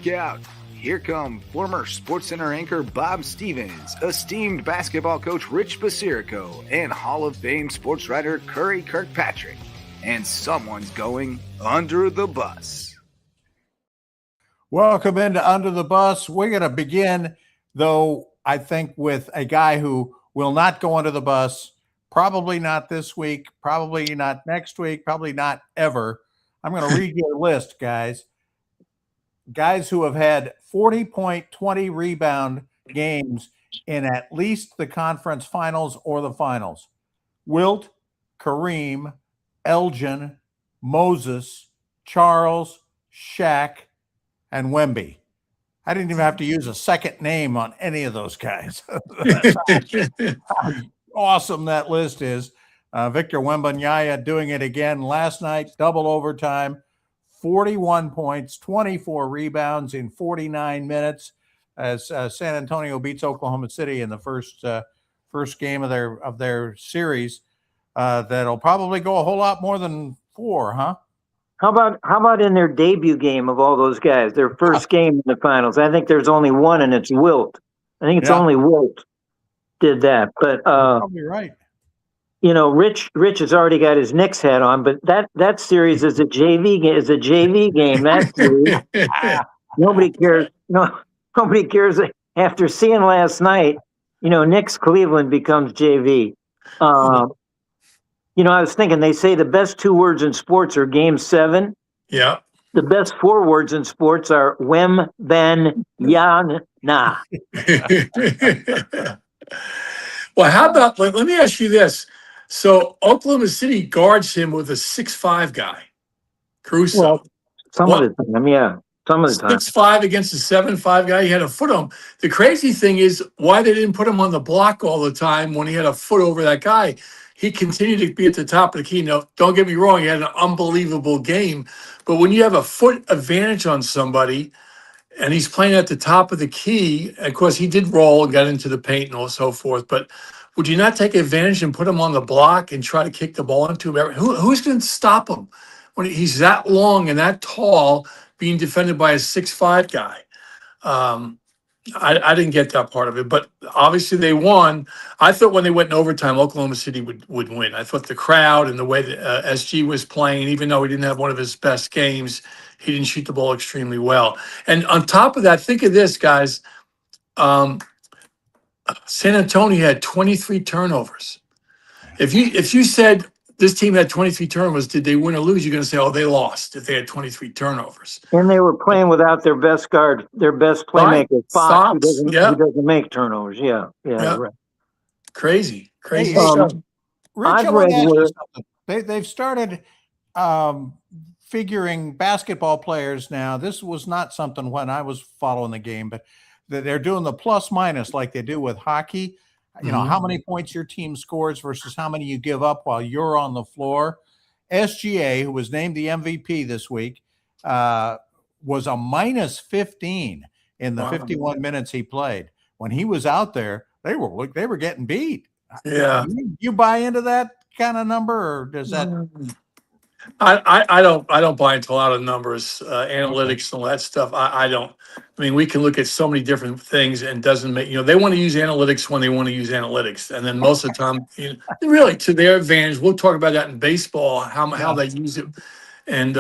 look out. Here come former SportsCenter anchor Bob Stevens, esteemed basketball coach Rich Basirico, and Hall of Fame sportswriter Curry Kirkpatrick. And someone's going under the bus. Welcome into Under the Bus. We're going to begin, though, I think, with a guy who will not go under the bus. Probably not this week, probably not next week, probably not ever. I'm going to read you a list, guys. Guys who have had 40-point, 20 rebound games in at least the conference finals or the finals. Wilt, Kareem, Elgin, Moses, Charles, Shaq, and Wemby. I didn't even have to use a second name on any of those guys. How awesome that list is. Victor Wembanyama doing it again last night, double overtime, 41 points, 24 rebounds in 49 minutes as San Antonio beats Oklahoma City in the first game of their series. That'll probably go a whole lot more than 4, huh? How about in their debut game of all those guys, their first game in the finals? I think there's only one, and it's Wilt. I think it's only Wilt did that. But probably right. You know, Rich has already got his Knicks hat on, but that series is a JV game. Is a JV game. That series, nobody cares. No, nobody cares. After seeing last night, you know, Knicks Cleveland becomes JV. You know, I was thinking, they say the best 2 words in sports are Game 7. Yeah. The best 4 words in sports are Wem, Ben, Yan, Na. Well, how about, let me ask you this. So Oklahoma City guards him with a 6'5" guy, Caruso. Well, some of the time, yeah. Some of the time. 6'5" against a 7'5" guy. He had a foot on him. The crazy thing is why they didn't put him on the block all the time when he had a foot over that guy. He continued to be at the top of the key. Now, don't get me wrong, he had an unbelievable game. But when you have a foot advantage on somebody and he's playing at the top of the key, of course, he did roll and got into the paint and so forth. But would you not take advantage and put him on the block and try to kick the ball into him? Who's going to stop him when he's that long and that tall being defended by a 6'5" guy? I didn't get that part of it, but obviously they won. I thought when they went in overtime, Oklahoma City would win. I thought the crowd and the way that SG was playing, even though he didn't have one of his best games, he didn't shoot the ball extremely well. And on top of that, think of this, guys. San Antonio had 23 turnovers. If you said this team had 23 turnovers, did they win or lose? You're going to say, oh, they lost if they had 23 turnovers. And they were playing without their best guard, their best playmaker, Fox, who doesn't make turnovers. Yeah. Right. Crazy Hey, stuff. Rich, I want to ask you something. They've started figuring basketball players now. This was not something when I was following the game, but they're doing the plus minus like they do with hockey. You know, how many points your team scores versus how many you give up while you're on the floor. SGA, who was named the MVP this week, was a minus 15 in the 51 minutes he played. When he was out there, they were getting beat. Yeah. You buy into that kind of number, or does that? I don't buy into a lot of numbers, analytics and all that stuff. I don't. I mean, we can look at so many different things and doesn't make, they want to use analytics when they want to use analytics. And then most of the time, really to their advantage, we'll talk about that in baseball, how they use it. And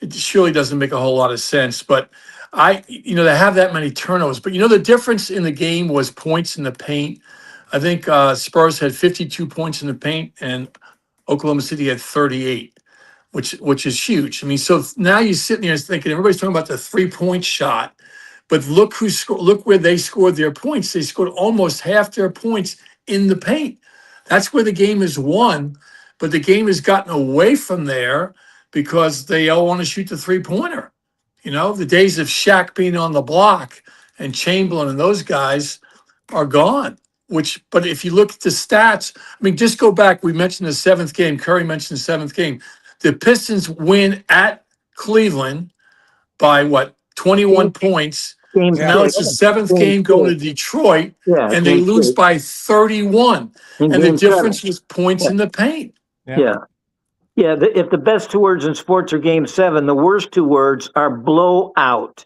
it surely doesn't make a whole lot of sense. But they have that many turnovers. But the difference in the game was points in the paint. I think Spurs had 52 points in the paint and Oklahoma City had 38. Which is huge. I mean, so now you're sitting there thinking everybody's talking about the 3-point shot, but look where they scored their points. They scored almost half their points in the paint. That's where the game is won, but the game has gotten away from there because they all want to shoot the 3-pointer. The days of Shaq being on the block and Chamberlain and those guys are gone. But if you look at the stats, I mean, just go back. We mentioned the 7th game. Curry mentioned the 7th game. The Pistons win at Cleveland by 21 points. Now it's the 7th game going to Detroit, and they lose by 31. And the difference was points in the paint. Yeah. Yeah, if the best two words in sports are Game 7, the worst two words are blowout.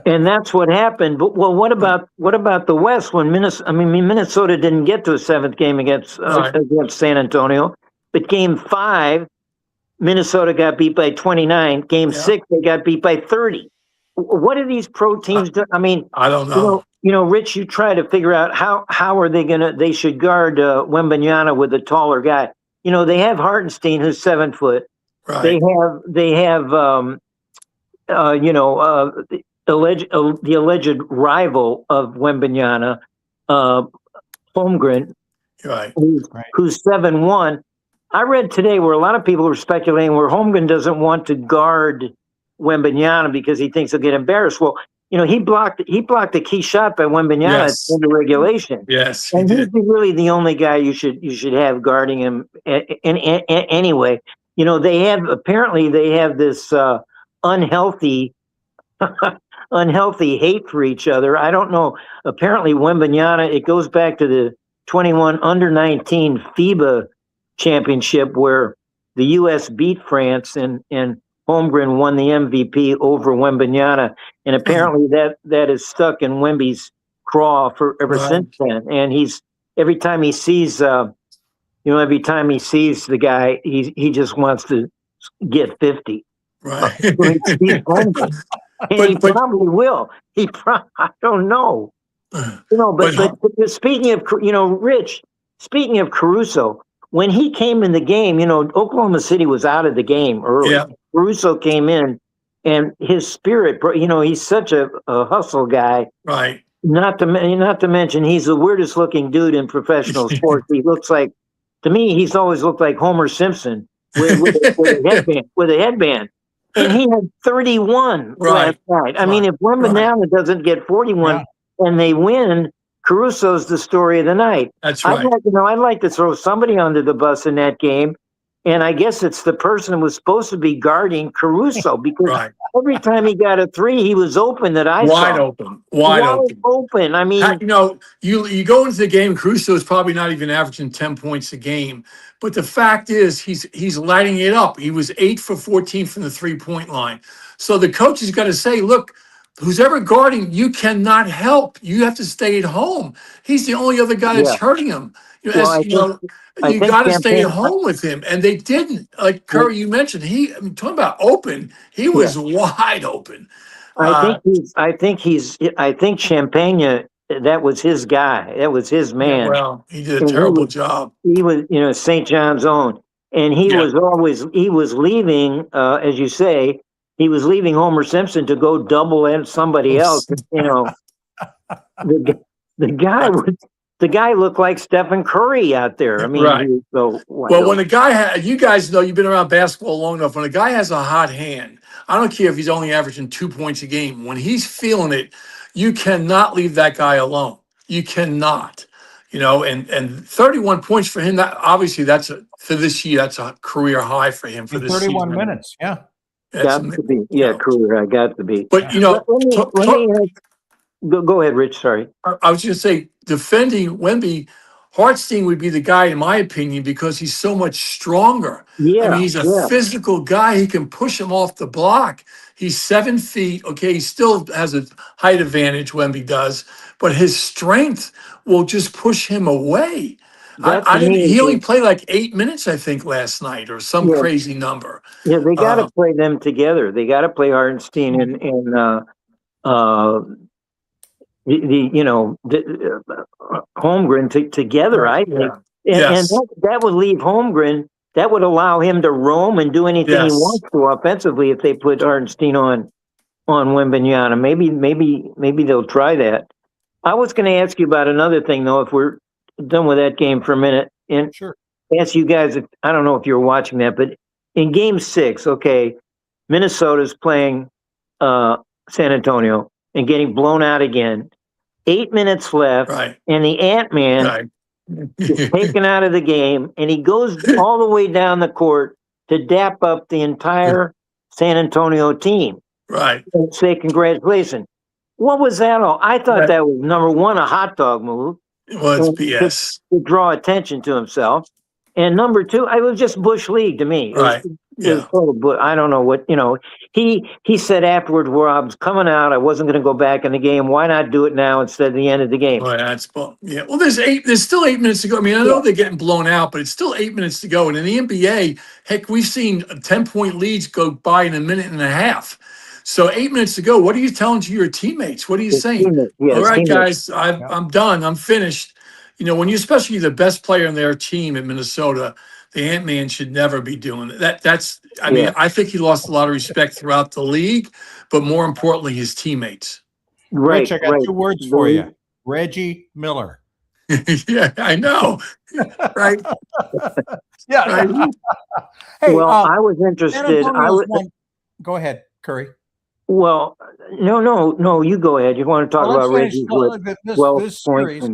And that's what happened. But well, what about the West when Minnesota didn't get to a seventh game against San Antonio, but Game 5, Minnesota got beat by 29. Game 6, they got beat by 30. What are these pro teams doing? I mean, I don't know. Rich, you try to figure out how are they should guard Wembanyama with a taller guy. They have Hartenstein, who's 7 foot. Right. They have the alleged rival of Wembanyama, Holmgren, right. who's 7'1". I read today where a lot of people were speculating where Holmgren doesn't want to guard Wembanyama because he thinks he'll get embarrassed. Well, he blocked a key shot by Wembanyama in the regulation. Yes, and he's really the only guy you should have guarding him. Anyway, they have this unhealthy hate for each other. I don't know. Apparently, Wembanyama, it goes back to the 21 under-19 FIBA championship where the U.S. beat France and Holmgren won the MVP over Wembanyama, and apparently that is stuck in Wemby's craw ever since then. And every time he sees the guy, he just wants to get 50. Right. He probably will. I don't know. But speaking of, Rich, speaking of Caruso, when he came in the game, Oklahoma City was out of the game early. Yeah. Caruso came in, and his spirit, he's such a hustle guy. Right. Not to mention, he's the weirdest looking dude in professional sports. He looks like, to me, he's always looked like Homer Simpson with a headband. And he had 31 last night. I mean, if Wembanyama doesn't get 41 and they win, Caruso's the story of the night. That's right. I'd like to throw somebody under the bus in that game, and I guess it's the person who was supposed to be guarding Caruso because every time he got a three, he was open that I saw. Wide open. I mean, you go into the game, Caruso is probably not even averaging 10 points a game, but the fact is he's lighting it up. He was 8 for 14 from the 3-point line. So the coach has got to say, look, who's ever guarding, you cannot help. You have to stay at home. He's the only other guy that's hurting him. You got to stay at home with him, and they didn't. Like Curry, you mentioned, talking about open, he was wide open. I think Champagne. That was his guy. That was his man. Well, he did a terrible job. He was, St. John's own, and he was leaving, as you say. He was leaving Homer Simpson to go double and somebody else. The guy looked like Stephen Curry out there. I mean, when a guy you guys know, you've been around basketball long enough. When a guy has a hot hand, I don't care if he's only averaging 2 points a game. When he's feeling it, you cannot leave that guy alone. You cannot. And 31 points for him. For this year, that's a career high for him for this 31 season. minutes. Yeah. Got to be. Yeah, career. I got to be. But go ahead, Rich. Sorry. I was going to say, defending Wemby, Hartenstein would be the guy, in my opinion, because he's so much stronger. Yeah, I mean, he's a physical guy. He can push him off the block. He's 7 feet. Okay, he still has a height advantage, Wemby does, but his strength will just push him away. He only played like 8 minutes, I think, last night, or some crazy number. Yeah, they got to play them together. They got to play Hartenstein and Holmgren together. I think, and that would leave Holmgren. That would allow him to roam and do anything he wants to offensively if they put Hartenstein on Wembanyama. Maybe they'll try that. I was going to ask you about another thing, though, if we're done with that game for a minute, and ask you guys, I don't know if you're watching that, but in Game 6, Minnesota's playing San Antonio and getting blown out again. 8 minutes left, and the Ant-Man is taken out of the game, and he goes all the way down the court to dap up the entire San Antonio team. Right. And say congratulations. What was that all? I thought that was, number one, a hot dog move. Well, it's BS. To draw attention to himself. And number two, I was just Bush League to me. Right. It was total Bush. I don't know what, he said afterwards where I was coming out, I wasn't going to go back in the game. Why not do it now instead of the end of the game? Well, yeah. Well, there's still 8 minutes to go. I mean, I know they're getting blown out, but it's still 8 minutes to go. And in the NBA, heck, we've seen 10-point leads go by in a minute and a half. So 8 minutes to go. What are you telling to your teammates? What are you saying? All right, guys, I'm done. I'm finished. When especially the best player on their team at Minnesota, the Ant-Man should never be doing that. I mean, I think he lost a lot of respect throughout the league, but more importantly, his teammates. Right. Rich, I got two words for you. Reggie Miller. Yeah, I know. Right. Yeah. Right. Hey, well, I was interested. Go ahead, Curry. Well, no, you go ahead. You want to talk about Reggie's this series?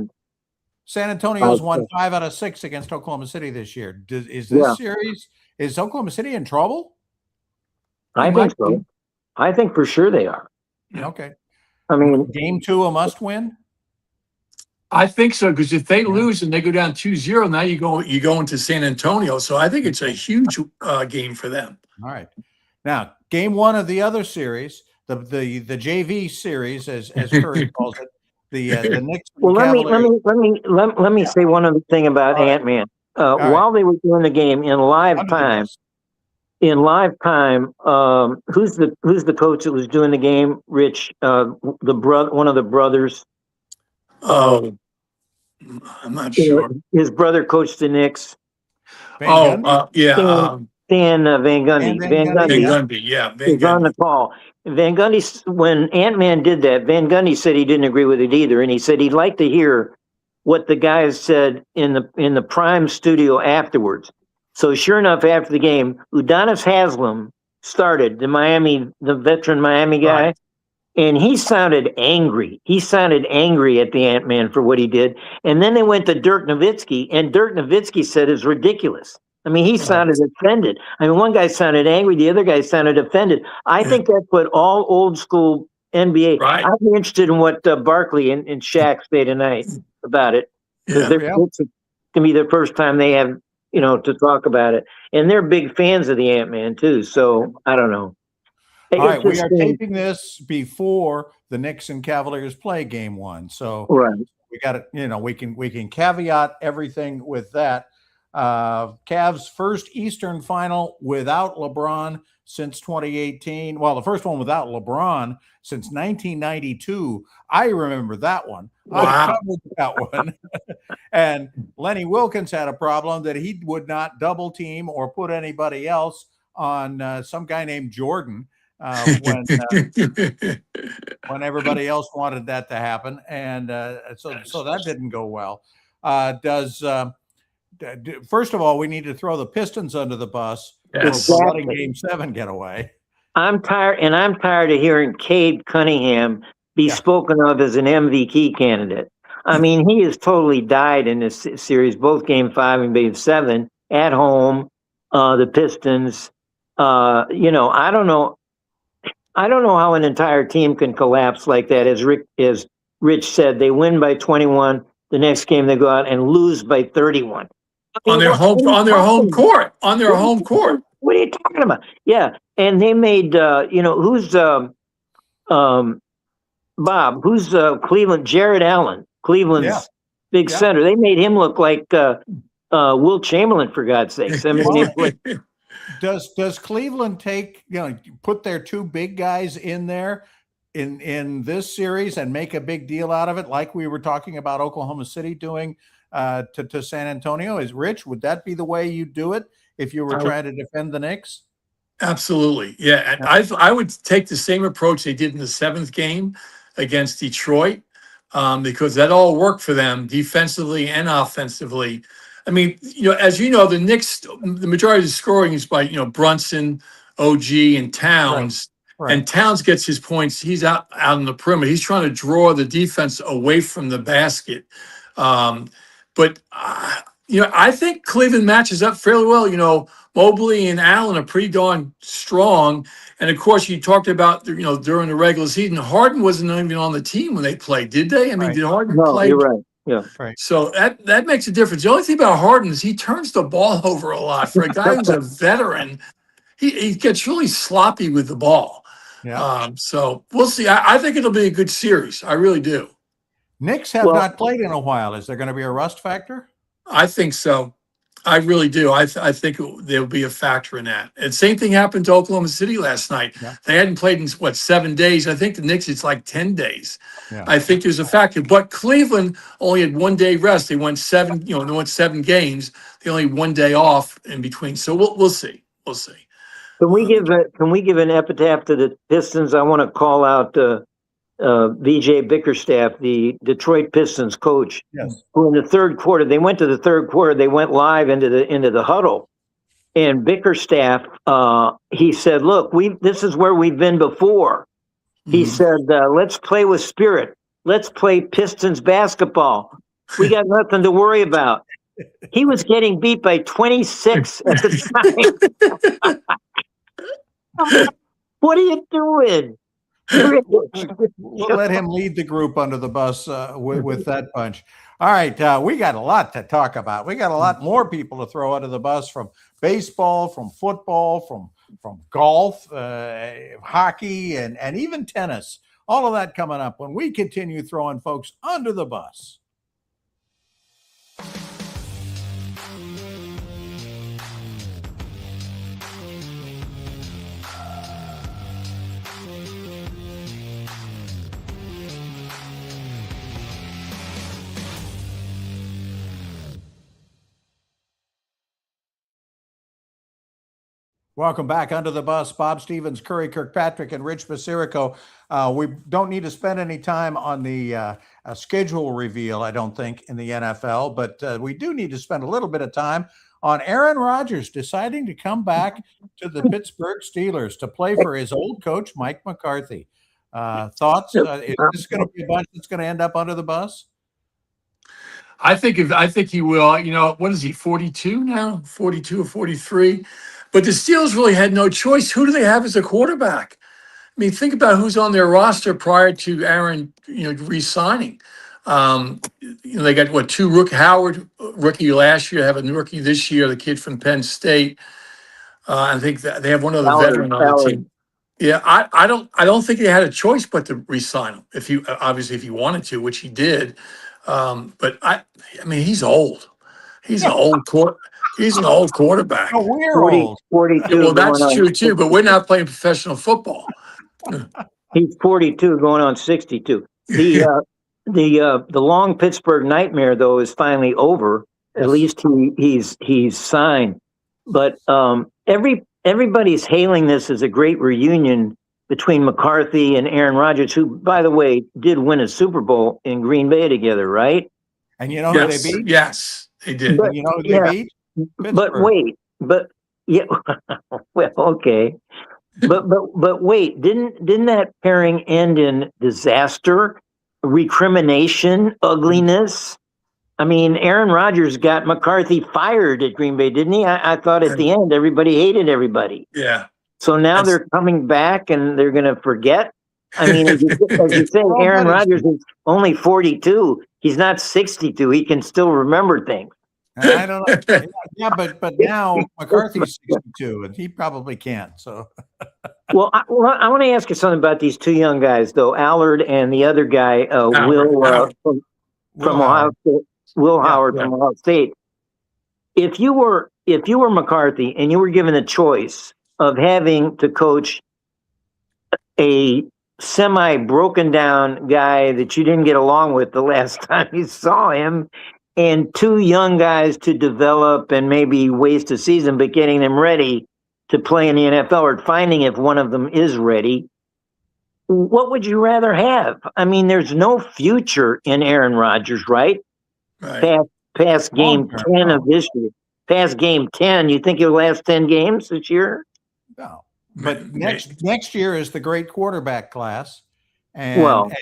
San Antonio's won 5 out of 6 against Oklahoma City this year. Is this series, is Oklahoma City in trouble? I think so. I think for sure they are. Okay. I mean, game 2 a must win? I think so, because if they lose and they go down 2-0, now you go into San Antonio. So I think it's a huge game for them. All right. Now, game 1 of the other series, the JV series, as Curry calls it, the Knicks. Well, let me say one other thing about Ant-Man. While they were doing the game in live time, who's the coach that was doing the game? Rich, one of the brothers. Oh, I'm not sure. His brother coached the Knicks. Stan Van Gundy. Van Gundy, yeah. He's on the call. Van Gundy, when Ant-Man did that, Van Gundy said he didn't agree with it either, and he said he'd like to hear what the guys said in the Prime studio afterwards. So sure enough, after the game, Udonis Haslem started, the veteran Miami guy, right. And he sounded angry. He sounded angry at the Ant-Man for what he did. And then they went to Dirk Nowitzki, and Dirk Nowitzki said it's ridiculous. I mean, he sounded offended. I mean, one guy sounded angry, the other guy sounded offended. I think that's what all old school NBA. Right. I'd be interested in what Barkley and Shaq say tonight about it, because it's going to be the first time they have, to talk about it. And they're big fans of the Ant-Man too. So I don't know. All right, we are taping this before the Knicks and Cavaliers play game 1. So we got it. We can caveat everything with that. Cavs' first Eastern final without LeBron since 2018. Well, the first one without LeBron since 1992. I remember that one. Wow. I covered that one. And Lenny Wilkins had a problem that he would not double team or put anybody else on some guy named Jordan. When everybody else wanted that to happen, and so that didn't go well. First of all, we need to throw the Pistons under the bus for letting Game 7 get away. I'm tired of hearing Cade Cunningham be spoken of as an MVP candidate. I mean, he has totally died in this series, both Game 5 and Game 7 at home. The Pistons, I don't know. I don't know how an entire team can collapse like that. As Rich said, they win by 21. The next game they go out and lose by 31. On their home court. What are you talking about? Yeah, and they made who's Bob? Who's Cleveland? Jared Allen, Cleveland's big center. They made him look like Will Chamberlain, for God's sakes. I mean, Does Cleveland put their 2 big guys in there in this series and make a big deal out of it, like we were talking about Oklahoma City doing to San Antonio? Would that be the way you do it if you were trying to defend the Knicks? Absolutely, yeah. And I would take the same approach they did in the 7th game against Detroit, because that all worked for them defensively and offensively. I mean, as you know, the Knicks, the majority of the scoring is by, Brunson, OG, and Towns. Right. And Towns gets his points. He's out on the perimeter. He's trying to draw the defense away from the basket. But I think Cleveland matches up fairly well. Mobley and Allen are pretty darn strong. And, of course, you talked about, during the regular season, Harden wasn't even on the team when they played, did they? I mean, did Harden play? You're right. Yeah. Right. So that makes a difference. The only thing about Harden is he turns the ball over a lot. For a guy who's a veteran, he gets really sloppy with the ball. Yeah. So we'll see. I think it'll be a good series. I really do. Knicks have Well, not played in a while. Is there going to be a rust factor? I think so. I really do. I think there'll be a factor in that. And same thing happened to Oklahoma City last night. Yeah. They hadn't played in 7 days. I think the Knicks, it's like 10 days. Yeah. I think there's a factor. But Cleveland only had 1 day rest. They won 7, they won 7 games. They only had 1 day off in between. So we'll see. We'll see. can we give an epitaph to the Pistons? I want to call out VJ Bickerstaff, the Detroit Pistons coach, Yes. who in the third quarter, they went to the third quarter, they went live into the huddle. And Bickerstaff, he said, look, this is where we've been before. He said, let's play with spirit. Let's play Pistons basketball. We got nothing to worry about. He was getting beat by 26 at the time. What are you doing? We'll let him lead the group under the bus with that bunch. All right, we got a lot to talk about. We got a lot more people to throw under the bus, from baseball, from football, from golf, hockey, and even tennis. All of that coming up when we continue throwing folks under the bus. Welcome back Under the Bus. Bob Stevens, Curry Kirkpatrick, and Rich Basirico. We don't need to spend any time on the schedule reveal, I don't think, in the NFL, but we do need to spend a little bit of time on Aaron Rodgers deciding to come back to the Pittsburgh Steelers to play for his old coach, Mike McCarthy. Thoughts? Is this going to be a bunch that's going to end up under the bus? I think he will. What is he, 42 now? 42 or 43? But the Steelers really had no choice. Who do they have as a quarterback? I mean, think about who's on their roster prior to Aaron, re-signing. They got 2 Howard, rookie last year, have a new rookie this year, the kid from Penn State. I think that they have one other veteran on the team. Yeah, I don't think they had a choice but to re-sign him if he wanted to, which he did. But I mean, he's old. He's an old quarterback. Oh, we're old. 42. Well, that's true too, but we're not playing professional football. He's 42, going on 62. The long Pittsburgh nightmare, though, is finally over. At least he's signed. But everybody's hailing this as a great reunion between McCarthy and Aaron Rodgers, who, by the way, did win a Super Bowl in Green Bay together, right? And you know who they beat? Yes, they did. But, you know who they beat? Well, okay. But wait, didn't that pairing end in disaster, recrimination, ugliness? I mean, Aaron Rodgers got McCarthy fired at Green Bay, didn't he? I thought at the end everybody hated everybody. Yeah. So now they're coming back and they're going to forget. I mean, as you say, Aaron Rodgers is only 42. He's not 62. He can still remember things. I don't know. Yeah, but now McCarthy's 62, and he probably can't. So, well, I want to ask you something about these 2 young guys, though, Allard and the other guy, Will Howard from Ohio State. If you were McCarthy and you were given the choice of having to coach a semi-broken down guy that you didn't get along with the last time you saw him, and 2 young guys to develop and maybe waste a season, but getting them ready to play in the NFL, or finding if one of them is ready, what would you rather have? I mean, there's no future in Aaron Rodgers, right? Past game 10 of this year. Past game 10, you think he'll last 10 games this year? No. But next year is the great quarterback class. And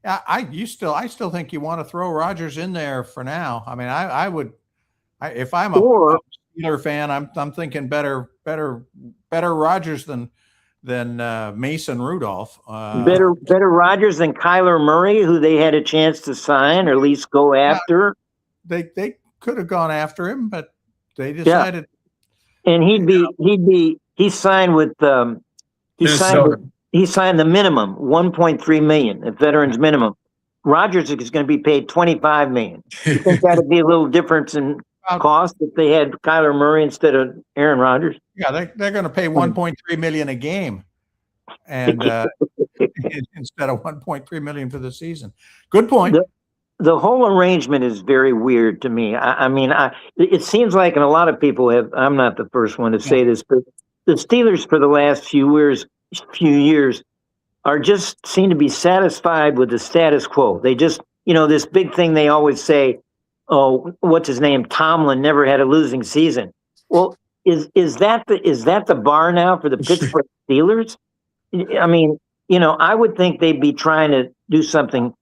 I still think you want to throw Rodgers in there for now. I mean, I would, if I'm a Steeler fan, I'm thinking better Rodgers than Mason Rudolph. Better Rodgers than Kyler Murray, who they had a chance to sign or at least go after. They could have gone after him, but they decided. Yeah. And he signed with he signed the minimum, $1.3 million, the veterans minimum. Rodgers is going to be paid $25 million. You think that'd be a little difference in cost if they had Kyler Murray instead of Aaron Rodgers? Yeah, they're going to pay $1.3 million a game, and instead of $1.3 million for the season. Good point. The whole arrangement is very weird to me. I mean, it seems like, and a lot of people have. I'm not the first one to say this, but the Steelers for the last few years are just seem to be satisfied with the status quo. They just, this big thing they always say, oh, what's his name? Tomlin never had a losing season. Well, is that the bar now for the Pittsburgh Steelers? I mean, I would think they'd be trying to do something,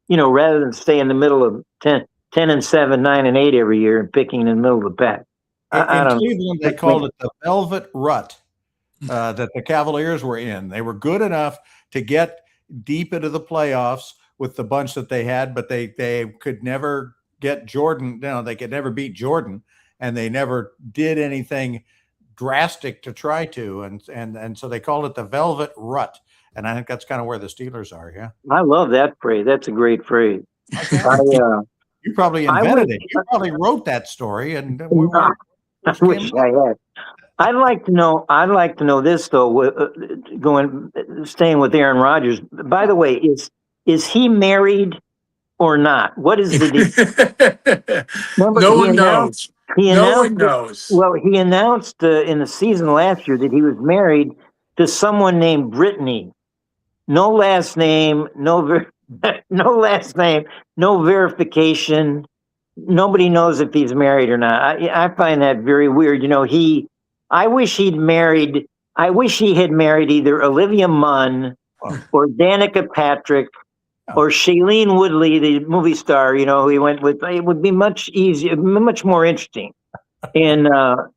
rather than stay in the middle of 10-7, 9-8 every year and picking in the middle of the pack. In Cleveland, they called it the velvet rut that the Cavaliers were in. They were good enough to get deep into the playoffs with the bunch that they had, but they could never get Jordan. They could never beat Jordan, and they never did anything drastic to try to. And so they called it the velvet rut. And I think that's kind of where the Steelers are. Yeah. I love that phrase. That's a great phrase. Okay. You probably invented it. You probably wrote that story. And I wish I had. I'd like to know this though. Staying with Aaron Rodgers. By the way, is he married or not? What is the deal? No one knows. No one knows. Well, he announced in the season last year that he was married to someone named Brittany. No last name, no last name, no verification. Nobody knows if he's married or not. I find that very weird. I wish he had married either Olivia Munn or Danica Patrick or Shailene Woodley, the movie star. He went with. It would be much easier, much more interesting, and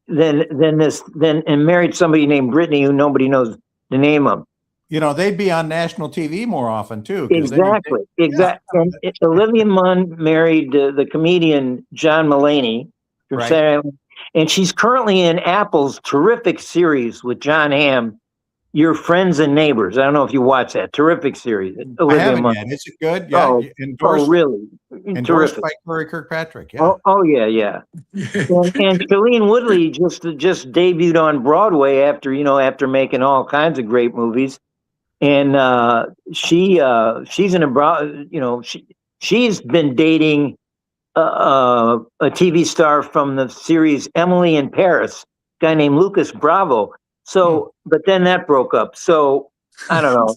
than married somebody named Brittany who nobody knows the name of. They'd be on national TV more often too. Exactly. And Olivia Munn married the comedian John Mulaney from Saturday Night, and she's currently in Apple's terrific series with John Hamm, Your Friends and Neighbors. I don't know if you watch that terrific series. Olivia I haven't Munn. Yet. Is it good? Yeah. Really? Endorsed terrific. by Curry Kirkpatrick. Yeah. Oh yeah. and Shailene Woodley just debuted on Broadway after making all kinds of great movies. And she's in she's been dating a TV star from the series Emily in Paris, a guy named Lucas Bravo. So, but then that broke up. So I don't know.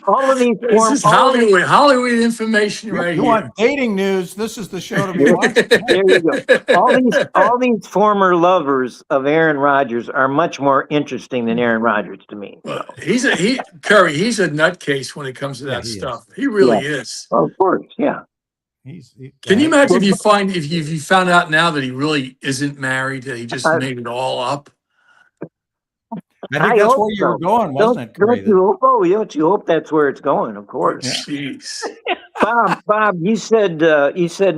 All of these. This is Hollywood information right here. You want dating news? This is the show to be watching. There you go. All these former lovers of Aaron Rodgers are much more interesting than Aaron Rodgers to me. Well, Curry. He's a nutcase when it comes to that stuff. He really is. Well, of course, yeah. Can you imagine if you found out now that he really isn't married, that he just made it all up? I think that's where you were going, wasn't it? Don't you hope that's where it's going? Of course. Jeez. Bob, you said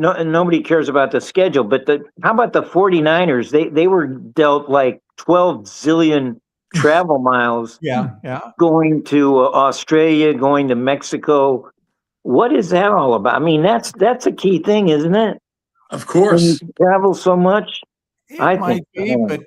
nobody cares about the schedule, but how about the 49ers? They were dealt like 12 zillion travel miles. Yeah. Going to Australia, going to Mexico. What is that all about? I mean, that's a key thing, isn't it? Of course. When you travel so much. It might be, but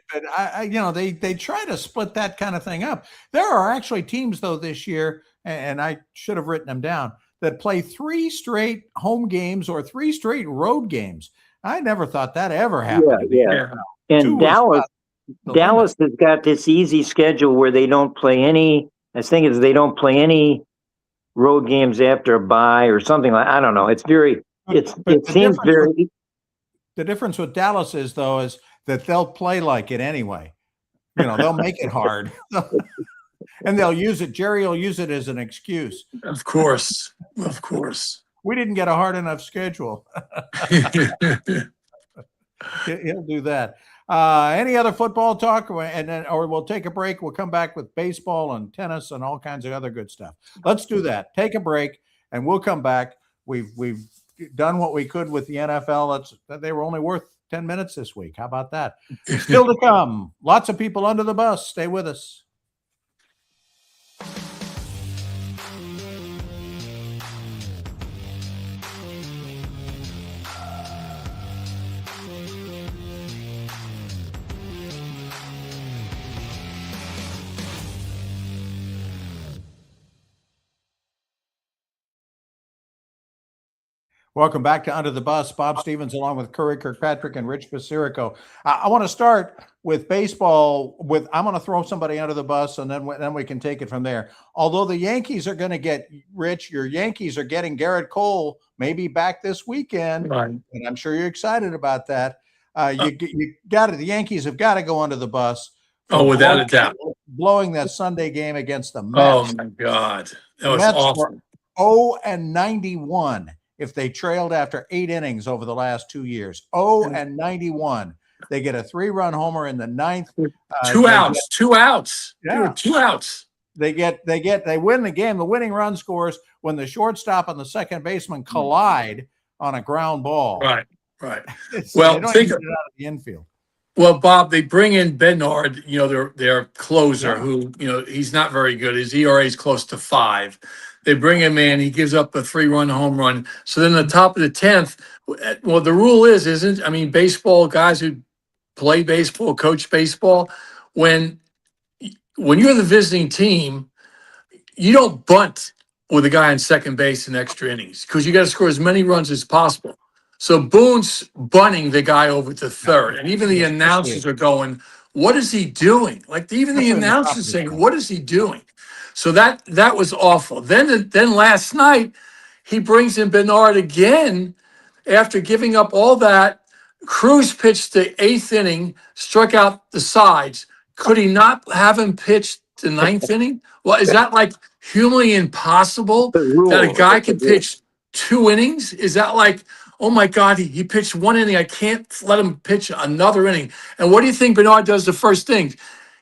they try to split that kind of thing up. There are actually teams though this year, and I should have written them down, that play 3 straight home games or 3 straight road games. I never thought that ever happened. Yeah. And Dallas has got this easy schedule where they don't play any. I think they don't play any road games after a bye or something like. I don't know. It's very. It seems very. The difference with Dallas is that they'll play like it anyway. They'll make it hard. And they'll use it. Jerry will use it as an excuse. Of course. We didn't get a hard enough schedule. He'll do that. Any other football talk, and then, or we'll take a break. We'll come back with baseball and tennis and all kinds of other good stuff. Let's do that. Take a break, and we'll come back. We've done what we could with the NFL. They were only worth 10 minutes this week. How about that? Still to come. Lots of people under the bus. Stay with us. Welcome back to Under the Bus. Bob Stevens along with Curry Kirkpatrick and Rich Basirico. I want to start with baseball. I'm going to throw somebody under the bus, and then we can take it from there. Although the Yankees are going to get, Rich, your Yankees are getting Garrett Cole maybe back this weekend, Right. And I'm sure you're excited about that. You got it. The Yankees have got to go under the bus. Oh, without a doubt. Blowing that Sunday game against the Oh Mets. my God, that The was Mets awful. were 0-91 if they trailed after 8 innings over the last 2 years. 0-91. They get a 3-run homer in the ninth. Two outs. Yeah. There were 2 outs. They win the game. The winning run scores when the shortstop and the second baseman collide on a ground ball. Right. Well, Well, they don't even get it out of the infield. Well, Bob, they bring in Bednard, their closer, who, he's not very good. His ERA is close to 5. They bring him in. He gives up a 3-run home run. So then the top of the 10th, well, the rule baseball guys who play baseball, coach baseball, when you're the visiting team, you don't bunt with a guy on second base in extra innings because you got to score as many runs as possible. So Boone's bunting the guy over to third, and even the announcers are going, "What is he doing?" Like even the announcers saying, "What is he doing?" So that was awful. Then last night he brings in Bedard again after giving up all that. Cruz pitched the 8th inning, struck out the sides. Could he not have him pitch the 9th inning? Well, is that like humanly impossible that a guy can pitch 2 innings? Is that like, oh my God, he pitched 1 inning. I can't let him pitch another inning. And what do you think Bedard does the first thing?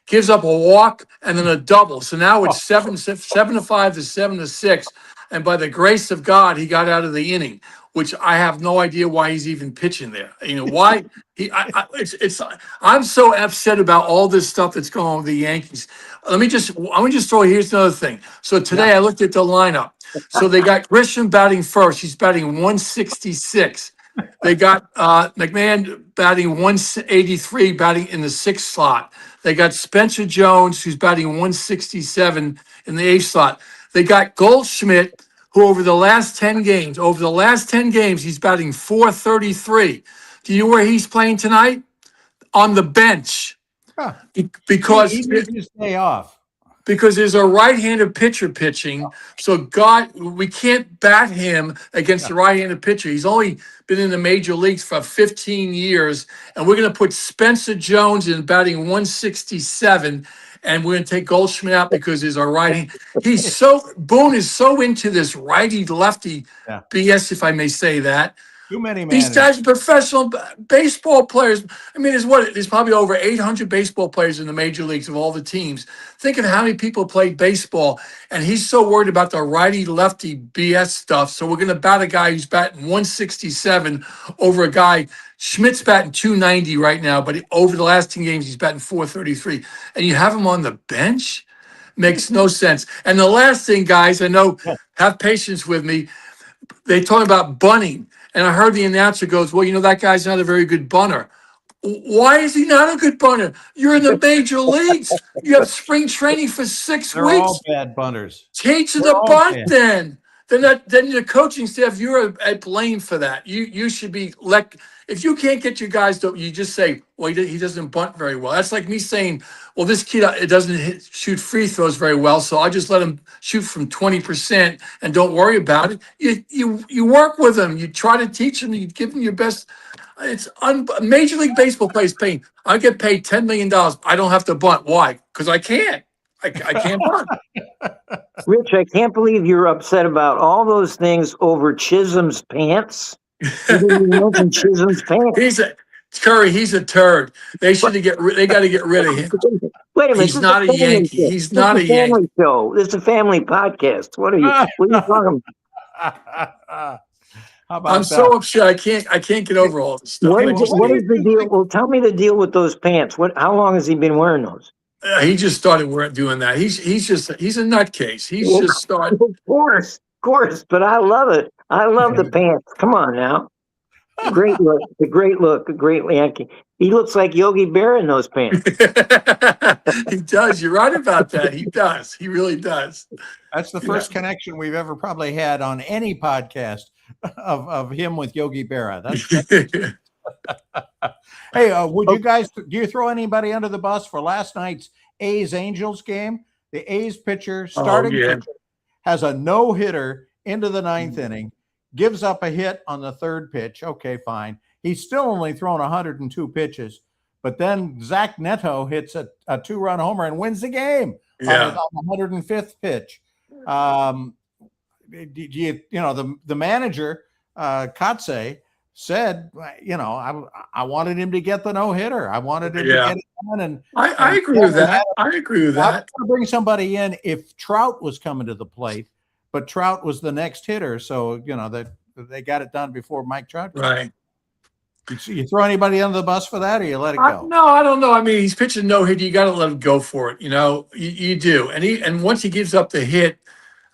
Gives up a walk and then a double. So now it's 7-5 to 7-6. And by the grace of God, he got out of the inning, which I have no idea why he's even pitching there. Why I'm so upset about all this stuff that's going on with the Yankees. Let me just throw, here's another thing. So today I looked at the lineup. So they got Grisham batting first. He's batting 166. They got McMahon batting 183, batting in the 6th slot. They got Spencer Jones, who's batting 167 in the 8th slot. They got Goldschmidt, who over the last 10 games, he's batting 433. Do you know where he's playing tonight? On the bench. Huh. Because he needs to stay off. Because there's a right-handed pitcher pitching. So we can't bat him against the right-handed pitcher. He's only been in the major leagues for 15 years. And we're going to put Spencer Jones in batting 167. And we're going to take Goldschmidt out because he's our right hand. Boone is so into this righty-lefty BS, if I may say that. Too many These guys are professional baseball players. There's probably over 800 baseball players in the major leagues of all the teams. Think of how many people play baseball, and he's so worried about the righty-lefty BS stuff. So we're going to bat a guy who's batting 167 over a guy. Schmidt's batting 290 right now, but over the last 10 games, he's batting 433. And you have him on the bench? Makes no sense. And the last thing, guys, I know, have patience with me. They talk about bunting. And I heard the announcer goes, well, that guy's not a very good bunter. Why is he not a good bunter? You're in the major leagues. You have spring training for 6 They're weeks. all bad bunters. Teach them to bunt then. Then the coaching staff, you're at blame for that. You should be if you can't get your guys to, you just say, well, he doesn't bunt very well. That's like me saying, well, this kid doesn't shoot free throws very well, so I just let him shoot from 20% and don't worry about it. You work with him. You try to teach him. You give him your best. It's Major League Baseball plays paying. I get paid $10 million. I don't have to bunt. Why? Because I can't. I can't bunt. Rich, I can't believe you're upset about all those things over Chisholm's pants. You didn't even mention Chisholm's pants. Curry, he's a turd. They got to get rid of him. Wait a minute. He's not a Yankee. He's not a family Yankee. show. This is a family podcast. What are you talking How about I'm that? so upset. I can't get over all this stuff. What is the deal? Well, tell me the deal with those pants. How long has he been wearing those? He just started doing that. He's a nutcase. He's just started. Of course, but I love it. I love the pants. Come on now. Great look, a great Yankee. He looks like Yogi Berra in those pants. He does. You're right about that. He does. He really does. That's the first connection we've ever probably had on any podcast of him with Yogi Berra. Hey, would you guys, do you throw anybody under the bus for last night's A's-Angels game? The A's pitcher, pitcher, has a no-hitter into the ninth inning, gives up a hit on the third pitch. Okay, fine. He's still only thrown 102 pitches, but then Zach Neto hits a two-run homer and wins the game on the 105th pitch. The manager, Katse, said, I wanted him to get the no-hitter. I wanted him to get it done. And I agree with that. I agree with that. I was going to bring somebody in if Trout was coming to the plate, but Trout was the next hitter. So, they got it done before Mike Trout. Right. You throw anybody under the bus for that, or you let it go? No, I don't know. I mean, he's pitching no hit. You got to let him go for it. You do. And once he gives up the hit,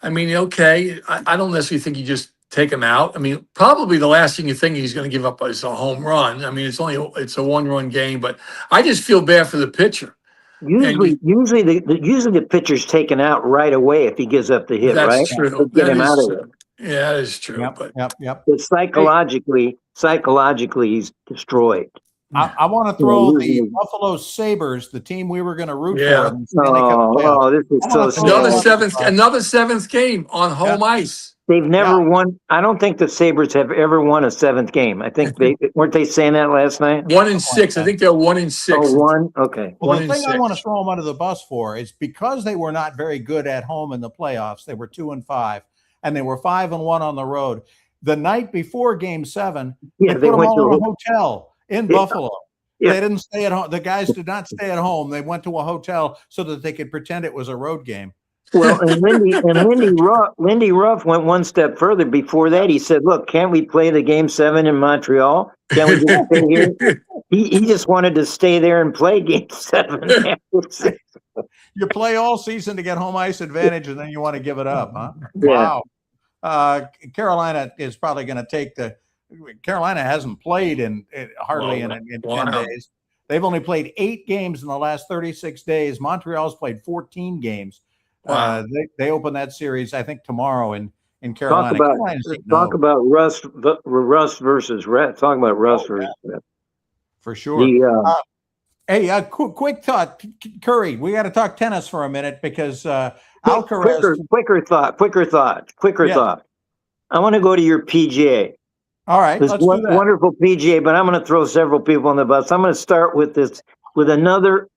I mean, okay, I don't necessarily think you just take him out. I mean, probably the last thing you think he's going to give up is a home run. I mean, it's a one-run game, but I just feel bad for the pitcher. Usually the pitcher's taken out right away if he gives up the hit, right? That's true. Get him out of it. Yeah, that is true. Yep. But psychologically, he's destroyed. I want to throw the Buffalo Sabres, the team we were going to root for. This is so sad. Another seventh game on home ice. They've never won. I don't think the Sabres have ever won a seventh game. I think weren't they saying that last night? 1-6. I think they're 1-6. Oh, one? Okay. Well, the thing I want to throw them under the bus for is because they were not very good at home in the playoffs. They were 2-5, and they were 5-1 on the road. The night before Game 7, they put them all in a hotel in Buffalo. Yeah. They didn't stay at home. The guys did not stay at home. They went to a hotel so that they could pretend it was a road game. Well, and Lindy Ruff went one step further. Before that, he said, "Look, can't we play the Game 7 in Montreal? Can't we just stay here?" He just wanted to stay there and play Game 7. You play all season to get home ice advantage, and then you want to give it up, huh? Yeah. Wow. Carolina is probably going to take Carolina hasn't played in 10 days. They've only played 8 games in the last 36 days. Montreal's played 14 games. Wow. They open that series, I think, tomorrow in Carolina. Talk about Russ versus Red. Talk about Russ versus Red. For sure. Quick thought, Curry. We got to talk tennis for a minute because Alcaraz. Quicker thought. I want to go to your PGA. All right, let's do that. Wonderful PGA, but I'm going to throw several people on the bus. I'm going to start with another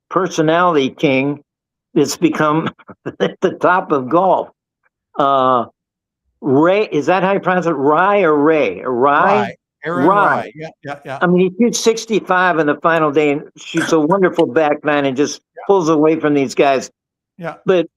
personality king. It's become at the top of golf. Ray, is that how you pronounce it? Ray or Ray? Ray. Yeah. I mean, he shoots 65 in the final day and shoots a wonderful back nine and just pulls away from these guys. Yeah. But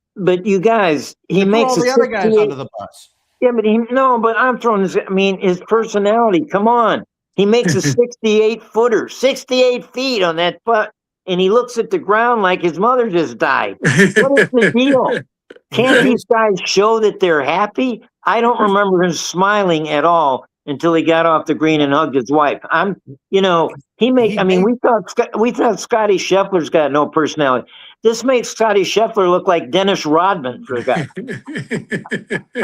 you guys, he makes all the other guys under the bus. Yeah, but I'm throwing this. I mean, his personality. Come on, he makes a 68 footer, 68 feet on that putt. And he looks at the ground like his mother just died. What is the deal? Can't these guys show that they're happy? I don't remember him smiling at all until he got off the green and hugged his wife. We thought Scotty Scheffler's got no personality. This makes Scotty Scheffler look like Dennis Rodman for a guy.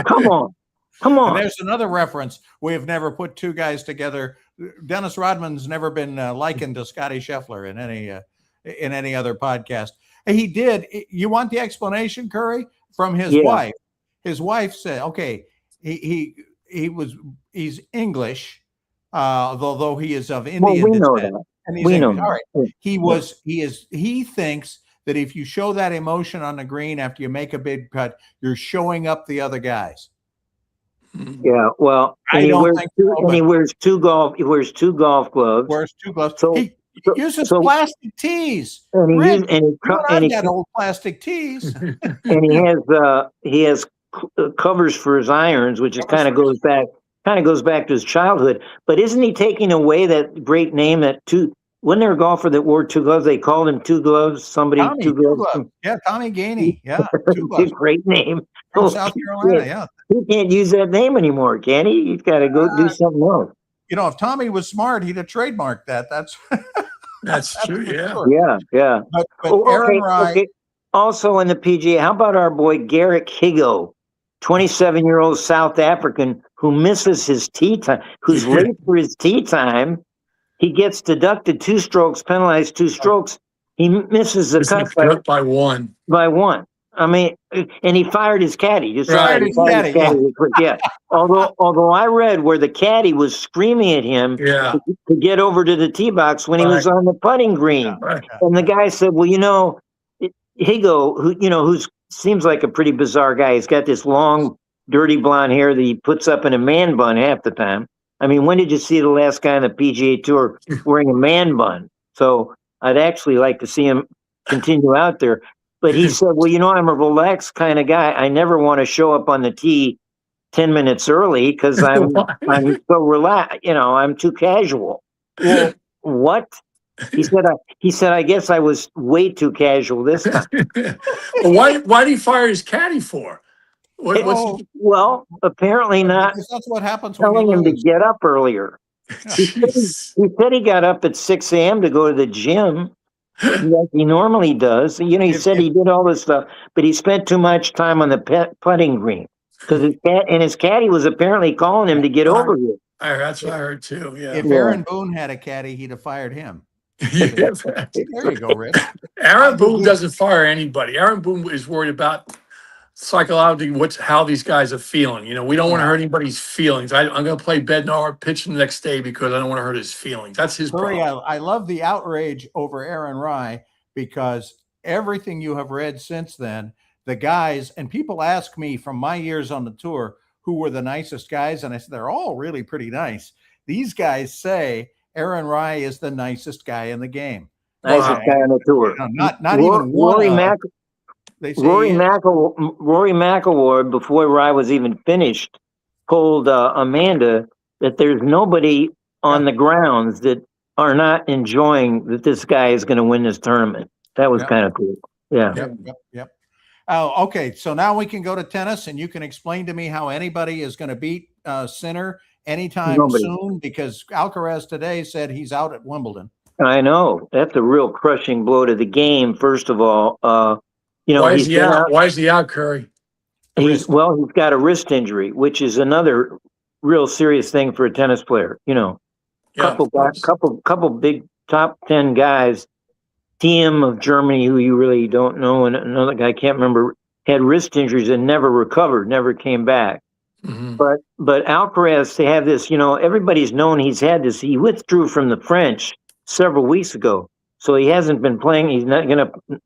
Come on. And there's another reference. We have never put two guys together. Dennis Rodman's never been likened to Scotty Scheffler in any other podcast. He did. You want the explanation, Curry, from his wife? His wife said, "Okay, he's English, although he is of Indian descent." And we know. All right. He thinks that if you show that emotion on the green after you make a big putt, you're showing up the other guys. Yeah, well, I and he don't wears think two, so, and but he wears two golf gloves. wears two gloves. So, He so, uses so plastic tees. and he Rich, used, and he, you co- and I've got old plastic tees. and he has covers for his irons, which is kind of goes back to his childhood. But isn't he taking away that great name that two? Wasn't there a golfer that wore two gloves? They called him two gloves. Somebody Tommy, two two gloves. gloves. Yeah, Tommy Gainey. Yeah, two It's a gloves great name. from Oh, South Carolina. Yeah. he can't use that name anymore, can he? He's got to go do something else. If Tommy was smart, he'd have trademarked that. That's That's true. for Yeah. sure. Yeah. But Oh, Aaron Rye, okay. Also in the PGA, how about our boy Garrick Higo, 27-year-old South African who misses his tee time, who's late for his tee time. He gets deducted 2 strokes, penalized 2 strokes. He misses the cut by one. by one. I mean, and he fired his caddy. Just Right. he fired his caddy. Yeah. Although I read where the caddy was screaming at him Yeah. to get over to the tee box when he was on the putting green. Right. And the guy said, well, Higo, who seems like a pretty bizarre guy. He's got this long, dirty blonde hair that he puts up in a man bun half the time. I mean, when did you see the last guy on the PGA Tour wearing a man bun? So I'd actually like to see him continue out there. But he said, well, I'm a relaxed kind of guy. I never want to show up on the tee 10 minutes early because I'm so relaxed. I'm too casual. Well, what? He said, I guess I was way too casual this time. Why did he fire his caddy for? Well, apparently not because that's what happens when telling you him to lose. get up earlier. He said he got up at 6 a.m. to go to the gym, like he normally does. He said he did all this stuff, but he spent too much time on the putting green because his caddy was apparently calling him to get over here. That's what I heard too. Yeah. If Aaron Boone had a caddy, he'd have fired him. Yeah. There you go, Rich. Aaron Boone doesn't fire anybody. Aaron Boone is worried about psychologically how these guys are feeling. We don't want to hurt anybody's feelings. I'm going to play Bednar, pitch the next day because I don't want to hurt his feelings. That's his Curry, problem. I love the outrage over Aaron Rye because everything you have read since then, the guys, and people ask me from my years on the tour who were the nicest guys, and I said they're all really pretty nice. These guys say Aaron Rye is the nicest guy in the game. Nicest guy on the tour. Not even one. Rory McIlroy, before Rye was even finished, told Amanda that there's nobody on the grounds that are not enjoying that this guy is going to win this tournament. That was kind of cool. Yeah. Yep. Oh, okay. So now we can go to tennis, and you can explain to me how anybody is going to beat Sinner anytime soon, because Alcaraz today said he's out at Wimbledon. I know. That's a real crushing blow to the game, first of all. Why is he out? Why is he out, Curry? He's got a wrist injury, which is another real serious thing for a tennis player. Couple big top 10 guys, Thiem of Germany, who you really don't know, and another guy I can't remember, had wrist injuries and never recovered, never came back. Mm-hmm. But Alcaraz, to have this, everybody's known he's had this. He withdrew from the French several weeks ago, so he hasn't been playing. He's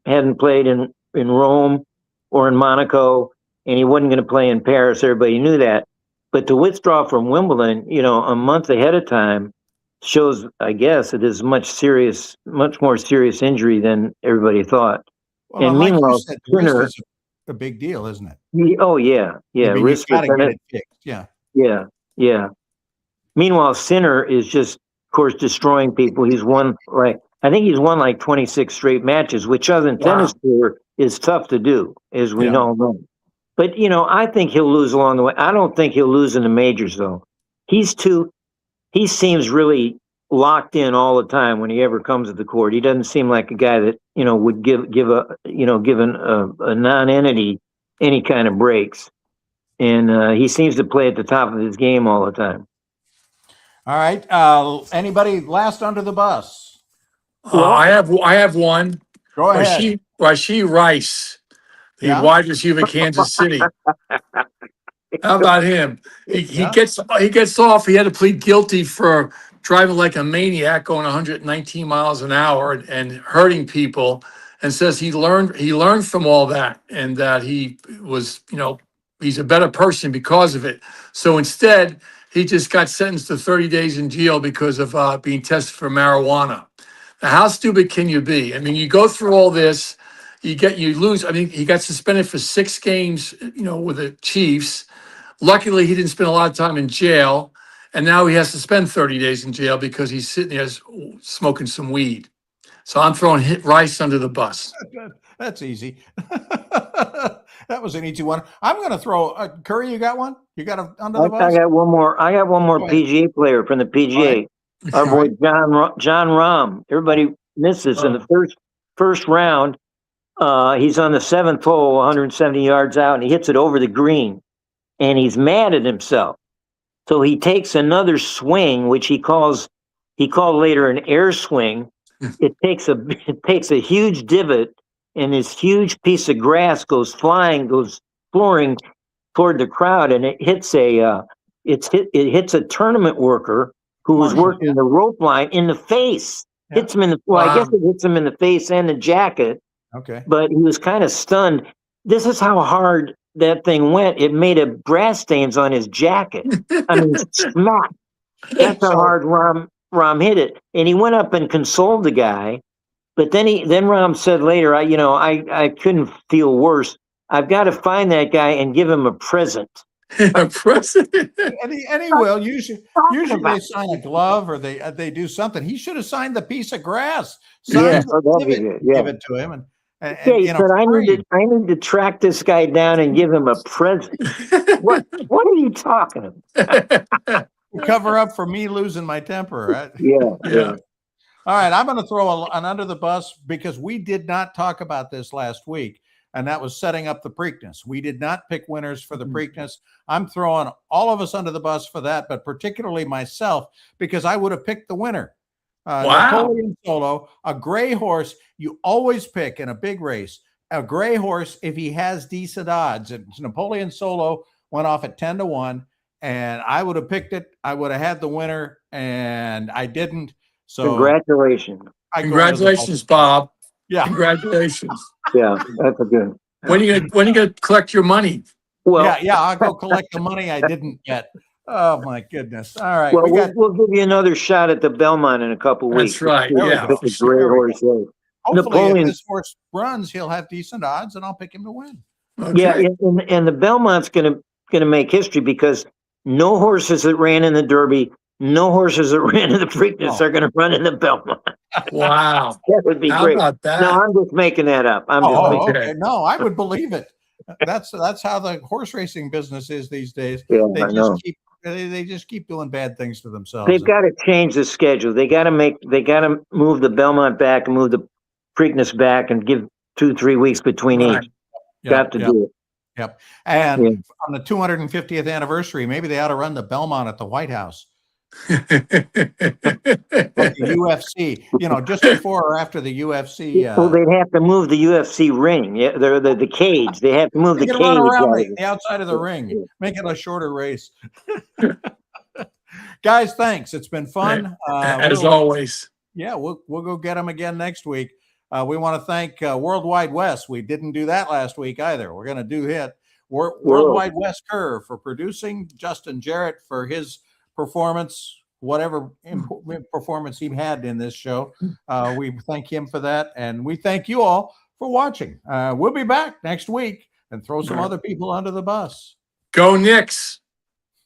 hadn't played in Rome or in Monaco, and he wasn't going to play in Paris. Everybody knew that. But to withdraw from Wimbledon, a month ahead of time shows, I guess, it is much more serious injury than everybody thought. Well, and meanwhile, like you said, wrist is a big deal, isn't it? Yeah. Wrist got to get it fixed. Yeah. Meanwhile, Sinner is just, of course, destroying people. I think he's won like 26 straight matches, which on the tennis tour is tough to do, as we know. But, I think he'll lose along the way. I don't think he'll lose in the majors, though. He seems really locked in all the time when he ever comes to the court. He doesn't seem like a guy that, would give a non-entity any kind of breaks. And he seems to play at the top of his game all the time. All right. Anybody last under the bus? I have one. Go ahead. Rashee Rice, the wide receiver, Kansas City. How about him? He gets off. He had to plead guilty for driving like a maniac, going 119 miles an hour and hurting people, and says he learned from all that, and that he was He's a better person because of it. So instead, he just got sentenced to 30 days in jail because of being tested for marijuana. Now, how stupid can you be? I mean, you go through all this, you lose. I mean, he got suspended for 6 games, with the Chiefs. Luckily, he didn't spend a lot of time in jail, and now he has to spend 30 days in jail because he's sitting there smoking some weed. So I'm throwing Rice under the bus. That's easy. That was an easy one. I'm going to throw Curry. You got one? You got under the bus? I got one more. I got one more Go ahead. PGA player from the PGA. Our boy John Rahm. Everybody misses in the first round. He's on the 7th hole, 170 yards out, and he hits it over the green, and he's mad at himself. So he takes another swing, which he called later an air swing. It takes a huge divot, and this huge piece of grass goes flooring toward the crowd, and it hits a tournament worker who was working the rope line in the face. Yeah. Hits him in the I guess it hits him in the face and the jacket. Okay. But he was kind of stunned. This is how hard that thing went. It made a grass stains on his jacket. I mean, smack. That's how hard Rahm hit it. And he went up and consoled the guy. But then Rahm said later, I couldn't feel worse. I've got to find that guy and give him a present. A present? And he will. Usually they sign a glove or they do something. He should have signed the piece of grass. Give it to him. And he said, I need to track this guy down and give him a present. What are you talking about? Cover up for me losing my temper, right? Yeah. All right, I'm going to throw an under the bus because we did not talk about this last week, and that was setting up the Preakness. We did not pick winners for the Preakness. I'm throwing all of us under the bus for that, but particularly myself because I would have picked the winner. Napoleon Solo, a gray horse. You always pick in a big race a gray horse if he has decent odds. And Napoleon Solo went off at 10-1, and I would have picked it. I would have had the winner, and I didn't. So congratulations. Congratulations, Bob. Yeah. Congratulations. Yeah, that's a good. When are you gonna collect your money? Well, yeah, I'll go collect the money I didn't get. Oh my goodness! All right, well, we'll give you another shot at the Belmont in a couple weeks. That's right. Yeah, the gray horse. Hopefully, if this horse runs, he'll have decent odds, and I'll pick him to win. Okay. Yeah, and the Belmont's gonna make history because no horses that ran in the Derby, no horses that ran in the Preakness are going to run in the Belmont. Wow, that would be great. How about that? No, I'm just making that up. Okay. No, I would believe it. That's how the horse racing business is these days. Yeah, they just keep doing bad things to themselves. They've got to change the schedule. They got to move the Belmont back and move the Preakness back and give 2-3 weeks between each. Got to do it. Yep. And on the 250th anniversary, maybe they ought to run the Belmont at the White House. Like the UFC, just before or after the UFC. Well, they'd have to move the UFC ring. Yeah, the cage. They have to move the cage. Run around the outside of the ring. Make it a shorter race. Guys, thanks. It's been fun. As always. Yeah, we'll go get them again next week. We want to thank Worldwide West. We didn't do that last week either. We're going to do it. Worldwide West Curve for producing, Justin Jarrett for his performance, whatever performance he had in this show. We thank him for that, and we thank you all for watching. We'll be back next week and throw some other people under the bus. Go Knicks.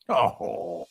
Oh.